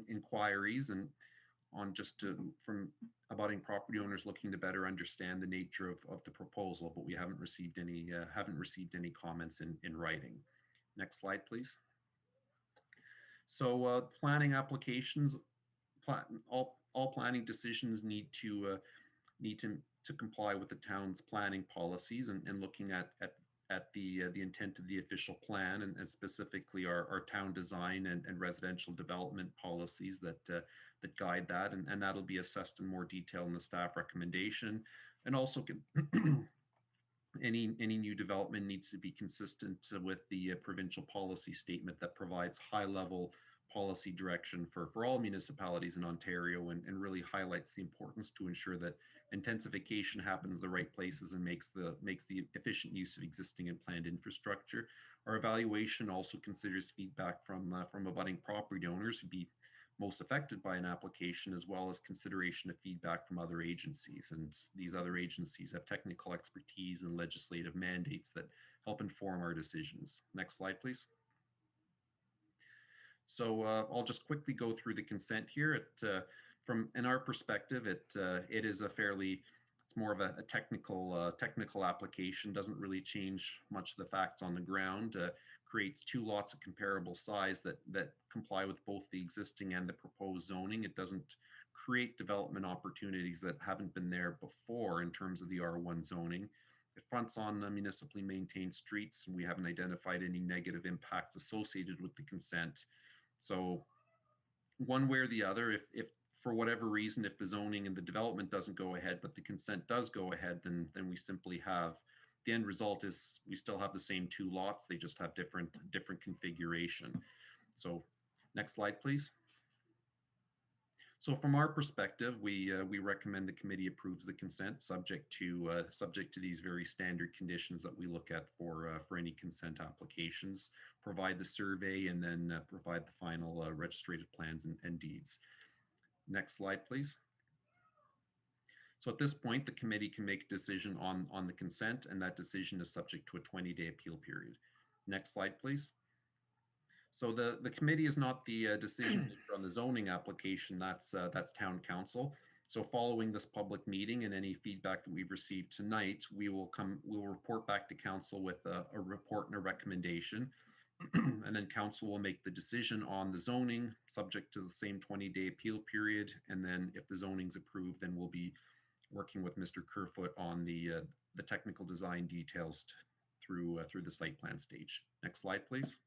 inquiries and from abutting property owners looking to better understand the nature of the proposal, but we haven't received any comments in writing. Next slide, please. So planning applications, all planning decisions need to comply with the town's planning policies, and looking at the intent of the official plan, and specifically our town design and residential development policies that guide that, and that'll be assessed in more detail in the staff recommendation. And also any new development needs to be consistent with the provincial policy statement that provides high-level policy direction for all municipalities in Ontario, and really highlights the importance to ensure that intensification happens the right places and makes the efficient use of existing and planned infrastructure. Our evaluation also considers feedback from abutting property owners who'd be most affected by an application, as well as consideration of feedback from other agencies. And these other agencies have technical expertise and legislative mandates that help inform our decisions. Next slide, please. So I'll just quickly go through the consent here. From in our perspective, it is it's more of a technical application. Doesn't really change much of the facts on the ground. Creates two lots of comparable size that comply with both the existing and the proposed zoning. It doesn't create development opportunities that haven't been there before in terms of the R1 zoning. It fronts on municipally maintained streets, and we haven't identified any negative impacts associated with the consent. So one way or the other, if for whatever reason, if the zoning and the development doesn't go ahead, but the consent does go ahead, then we simply have, the end result is we still have the same two lots, they just have different configuration. So next slide, please. So from our perspective, we recommend the committee approves the consent subject to these very standard conditions that we look at for any consent applications. Provide the survey, and then provide the final registrated plans and deeds. Next slide, please. So at this point, the committee can make a decision on the consent, and that decision is subject to a 20-day appeal period. Next slide, please. So the committee is not the decision maker on the zoning application. That's town council. So following this public meeting and any feedback that we've received tonight, we'll report back to council with a report and a recommendation. And then council will make the decision on the zoning, subject to the same 20-day appeal period. And then if the zoning's approved, then we'll be working with Mr. Kerfoot on the technical design details through the site plan stage. Next slide, please.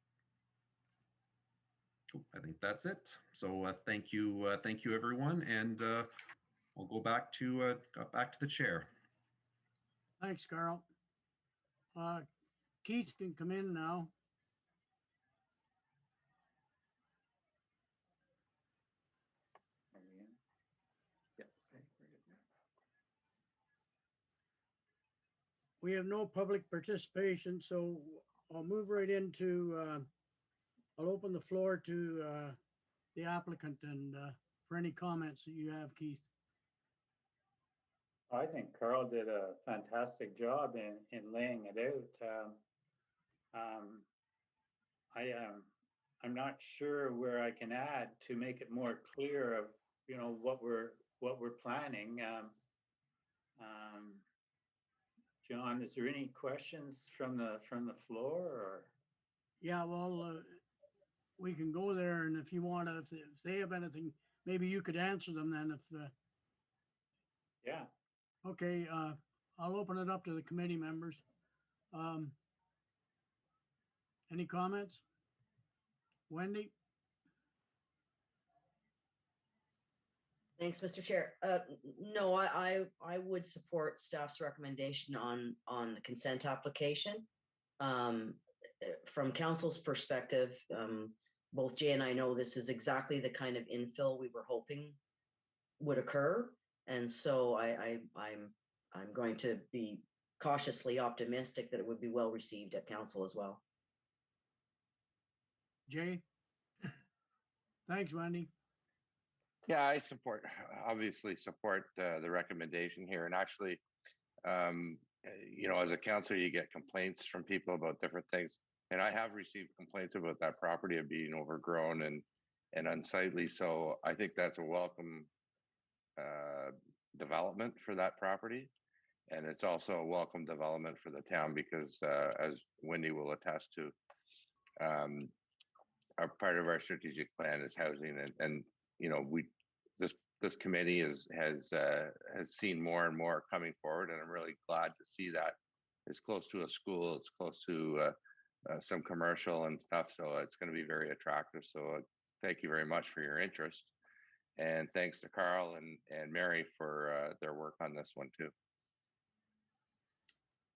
Cool. I think that's it. So thank you, everyone, and I'll go back to the chair. Thanks, Carl. Keith can come in now. We have no public participation, so I'll move right into, I'll open the floor to the applicant and for any comments that you have, Keith. I think Carl did a fantastic job in laying it out. I'm not sure where I can add to make it more clear of, you know, what we're planning. John, is there any questions from the floor or? Yeah, well, we can go there, and if you want to, if they have anything, maybe you could answer them then if. Yeah. Okay, I'll open it up to the committee members. Any comments? Wendy? Thanks, Mr. Chair. No, I would support staff's recommendation on the consent application. From council's perspective, both Jay and I know this is exactly the kind of infill we were hoping would occur. And so I'm going to be cautiously optimistic that it would be well received at council as well. Jay? Thanks, Wendy. Yeah, I obviously support the recommendation here. And actually, you know, as a counselor, you get complaints from people about different things. And I have received complaints about that property of being overgrown and unsightly. So I think that's a welcome development for that property. And it's also a welcome development for the town because as Wendy will attest to, our part of our strategic plan is housing and you know, this committee has seen more and more coming forward, and I'm really glad to see that. It's close to a school, it's close to some commercial and stuff, so it's going to be very attractive. So thank you very much for your interest, and thanks to Carl and Mary for their work on this one too.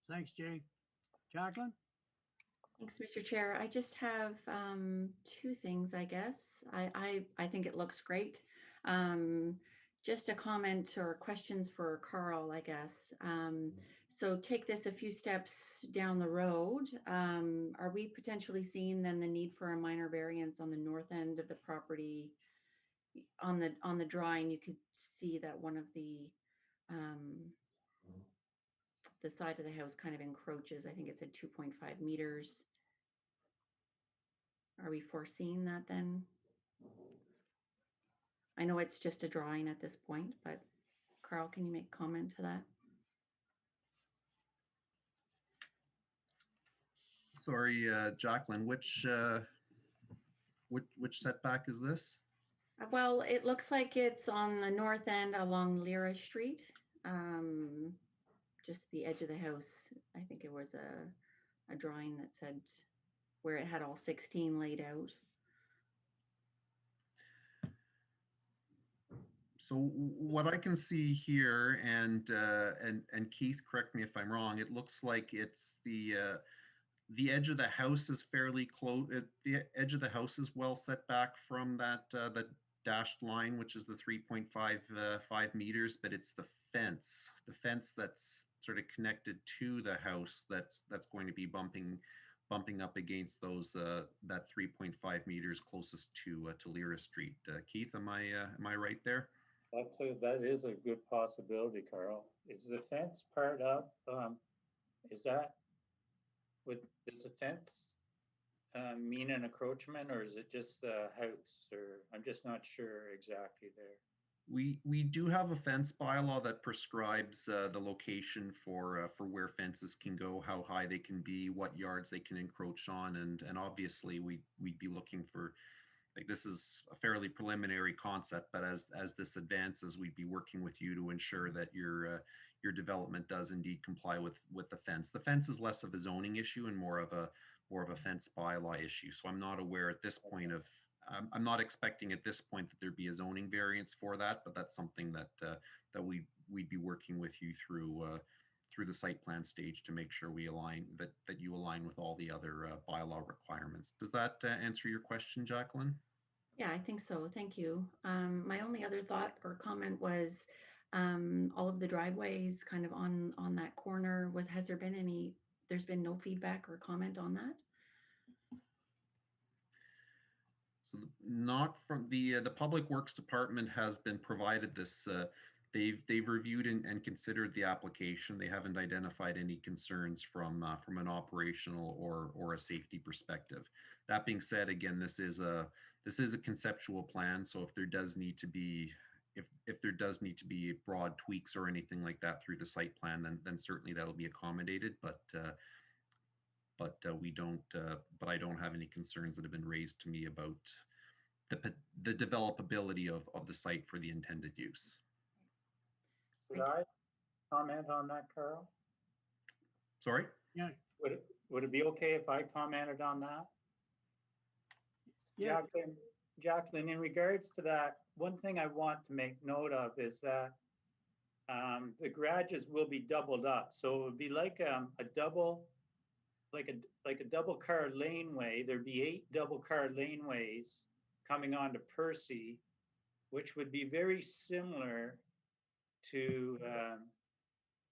Thanks, Jay. Jacqueline? Thanks, Mr. Chair. I just have two things, I guess. I think it looks great. Just a comment or questions for Carl, I guess. So take this a few steps down the road. Are we potentially seeing then the need for a minor variance on the north end of the property? On the drawing, you could see that one of the side of the house kind of encroaches. I think it's at 2.5 meters. Are we foreseeing that then? I know it's just a drawing at this point, but Carl, can you make comment to that? Sorry, Jacqueline, which setback is this? Well, it looks like it's on the north end along Lyra Street. Just the edge of the house. I think it was a drawing that said where it had all 16 laid out. So what I can see here, and Keith, correct me if I'm wrong, it looks like it's the edge of the house is fairly close. The edge of the house is well set back from that the dashed line, which is the 3.5 meters, but it's the fence that's sort of connected to the house that's going to be bumping up against those that 3.5 meters closest to Lyra Street. Keith, am I right there? That is a good possibility, Carl. Is the fence part up? Does the fence mean an encroachment, or is it just the house? Or I'm just not sure exactly there. We do have a fence bylaw that prescribes the location for where fences can go, how high they can be, what yards they can encroach on, and obviously we'd be looking for, like, this is a fairly preliminary concept, but as this advances, we'd be working with you to ensure that your development does indeed comply with the fence. The fence is less of a zoning issue and more of a fence bylaw issue. So I'm not aware at this point of, I'm not expecting at this point that there'd be a zoning variance for that, but that's something that we'd be working with you through the site plan stage to make sure we align, that you align with all the other bylaw requirements. Does that answer your question, Jacqueline? Yeah, I think so. Thank you. My only other thought or comment was all of the driveways kind of on that corner has there been any, there's been no feedback or comment on that? So not from the Public Works Department has been provided this. They've reviewed and considered the application. They haven't identified any concerns from an operational or a safety perspective. That being said, again, this is a conceptual plan. So if there does need to be broad tweaks or anything like that through the site plan, then certainly that'll be accommodated. But I don't have any concerns that have been raised to me about the developability of the site for the intended use. Could I comment on that, Carl? Sorry? Yeah. Would it be okay if I commented on that? Yeah. Jacqueline, in regards to that, one thing I want to make note of is that the garages will be doubled up. So it would be like a double car laneway. There'd be 8 double car laneways coming onto Percy, which would be very similar to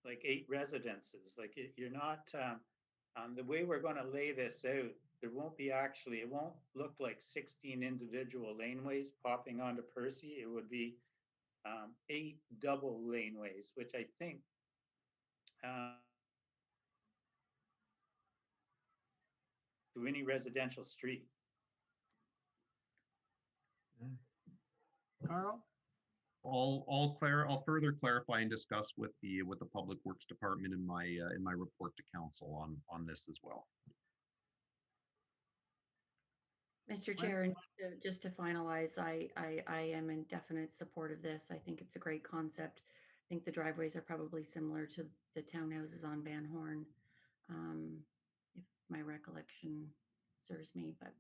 like 8 residences. Like you're not, the way we're going to lay this out, there won't be it won't look like 16 individual laneways popping onto Percy. It would be 8 double laneways, which I think to any residential street. Carl? I'll further clarify and discuss with the Public Works Department in my report to council on this as well. Mr. Chair, and just to finalize, I am in definite support of this. I think it's a great concept. I think the driveways are probably similar to the townhouses on Van Horn, if my recollection serves me, but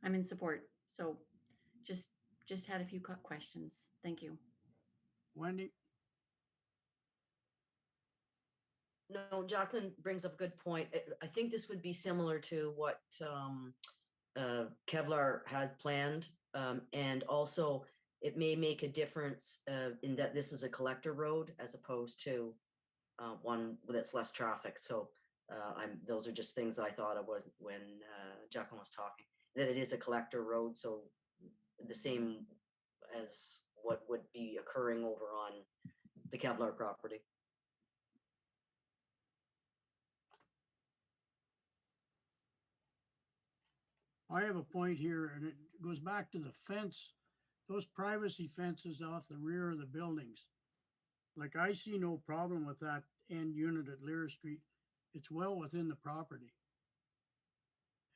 I'm in support. So just had a few questions. Thank you. Wendy? No, Jacqueline brings up a good point. I think this would be similar to what Kevlar had planned. And also it may make a difference in that this is a collector road as opposed to one that's less traffic. So those are just things I thought of when Jacqueline was talking, that it is a collector road. So the same as what would be occurring over on the Kevlar property. I have a point here, and it goes back to the fence, those privacy fences off the rear of the buildings. Like, I see no problem with that end unit at Lear Street. It's well within the property.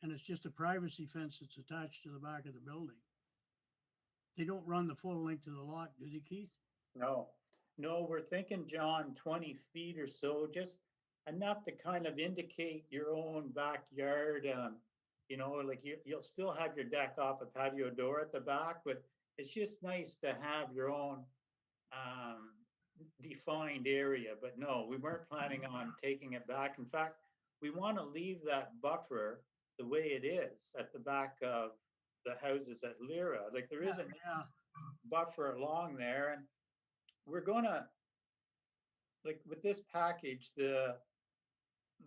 And it's just a privacy fence that's attached to the back of the building. They don't run the full length of the lot, do they, Keith? No, we're thinking, John, 20 feet or so, just enough to kind of indicate your own backyard. You know, like you'll still have your deck off a patio door at the back, but it's just nice to have your own defined area. But no, we weren't planning on taking it back. In fact, we want to leave that buffer the way it is at the back of the houses at Lyra. Like there is a nice buffer along there, and we're gonna, like with this package, the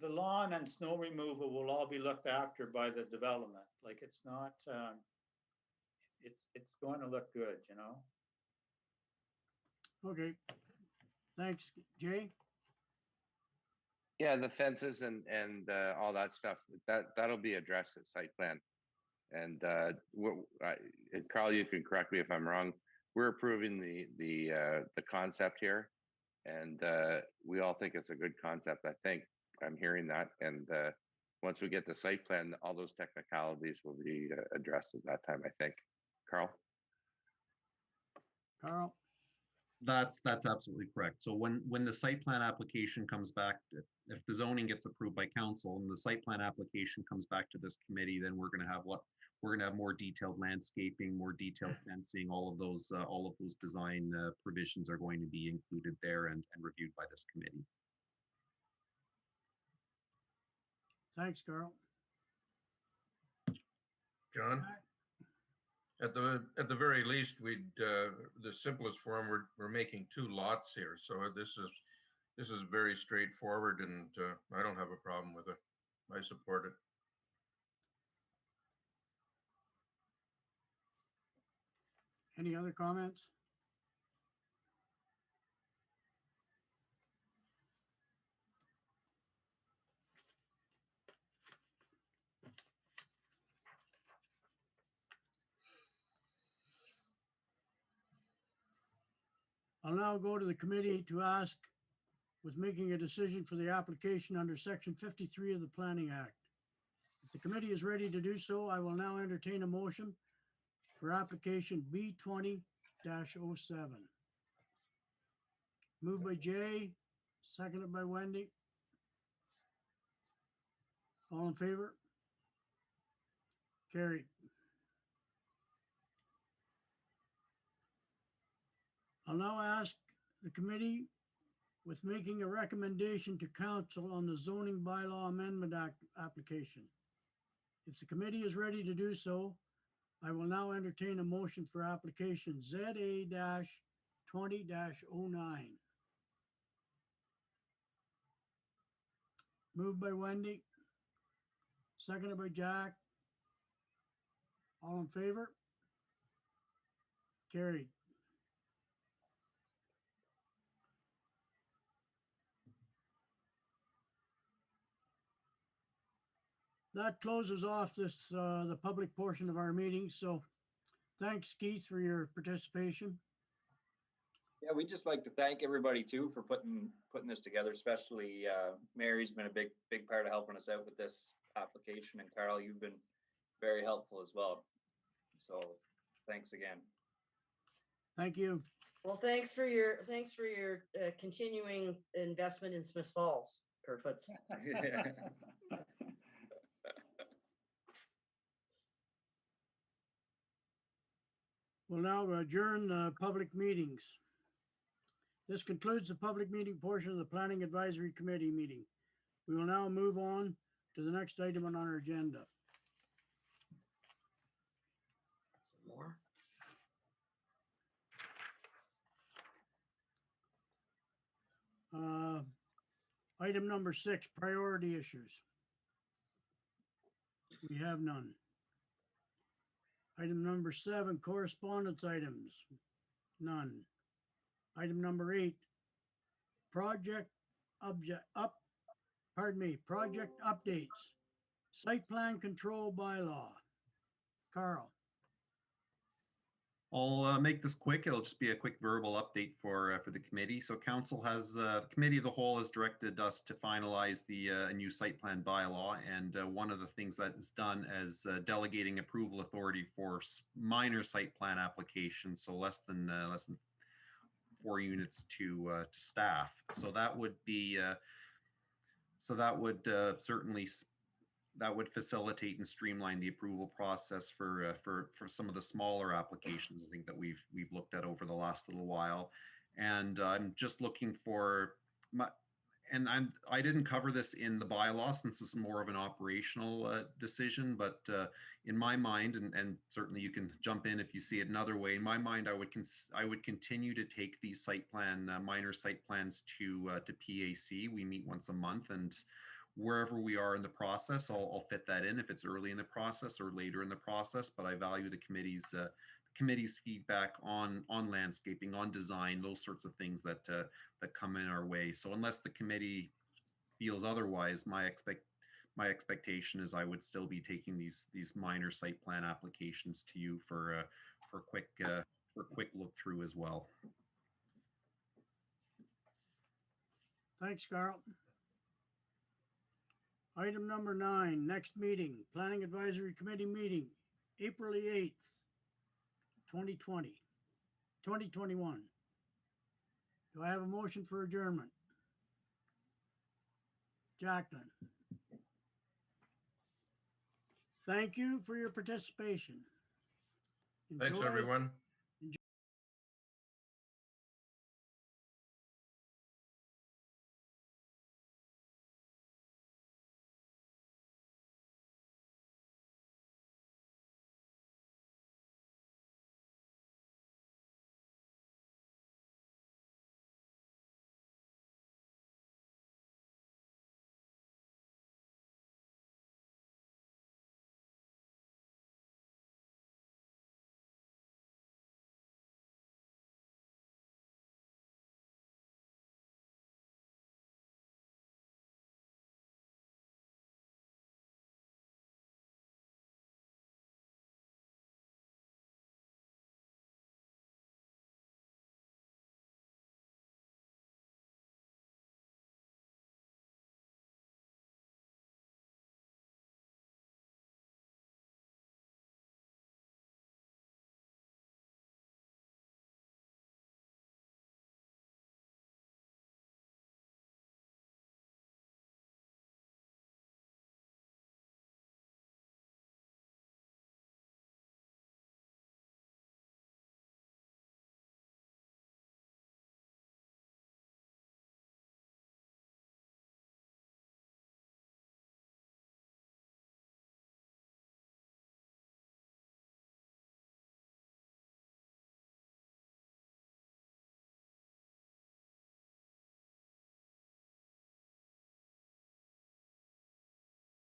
lawn and snow removal will all be looked after by the development. Like it's not, it's going to look good, you know? Okay. Thanks, Jay. Yeah, the fences and all that stuff, that'll be addressed at site plan. And Carl, you can correct me if I'm wrong. we're approving the concept here, and we all think it's a good concept. I think I'm hearing that, and once we get the site plan, all those technicalities will be addressed at that time, I think. Carl? Carl? That's absolutely correct. So when the site plan application comes back, if the zoning gets approved by council and the site plan application comes back to this committee, then we're going to have more detailed landscaping, more detailed fencing. All of those design provisions are going to be included there and reviewed by this committee. Thanks, Carl. John? At the very least, the simplest form, we're making 2 lots here. So this is very straightforward, and I don't have a problem with it. I support it. Any other comments? I'll now go to the committee to ask with making a decision for the application under section 53 of the Planning Act. If the committee is ready to do so, I will now entertain a motion for application B20-07. Moved by Jay, seconded by Wendy. All in favor? Carried. I'll now ask the committee with making a recommendation to council on the zoning bylaw amendment application. If the committee is ready to do so, I will now entertain a motion for application ZA-20-09. Moved by Wendy, seconded by Jack. All in favor? Carried. That closes off this, the public portion of our meeting. So thanks, Keith, for your participation. Yeah, we'd just like to thank everybody too for putting this together, especially Mary's been a big part of helping us out with this application, and Carl, you've been very helpful as well. So thanks again. Thank you. Well, thanks for your continuing investment in Smith Falls, Kerfoots. We'll now adjourn the public meetings. This concludes the public meeting portion of the Planning Advisory Committee meeting. We will now move on to the next item on our agenda. More. Item number 6, priority issues. We have none. Item number 7, correspondence items. None. Item number 8, project updates. Site plan control bylaw. Carl. I'll make this quick. It'll just be a quick verbal update for the committee. So council has, the committee of the whole has directed us to finalize the new site plan bylaw. And one of the things that is done is delegating approval authority for minor site plan applications. So less than 4 units to staff. So that would be, that would facilitate and streamline the approval process for some of the smaller applications I think that we've looked at over the last little while. And I'm just looking for I didn't cover this in the bylaw since this is more of an operational decision, but in my mind, and certainly you can jump in if you see it another way, in my mind, I would continue to take these minor site plans to PAC. We meet once a month, and wherever we are in the process, I'll fit that in if it's early in the process or later in the process. But I value the committee's feedback on landscaping, on design, those sorts of things that come in our way. So unless the committee feels otherwise, my expectation is I would still be taking these minor site plan applications to you for quick for a quick look through as well. Thanks, Carl. Item number 9, next meeting, Planning Advisory Committee meeting, April the 8th, 2020, 2021. Do I have a motion for adjournment? Jacqueline. Thank you for your participation. Thanks, Enjoy- everyone.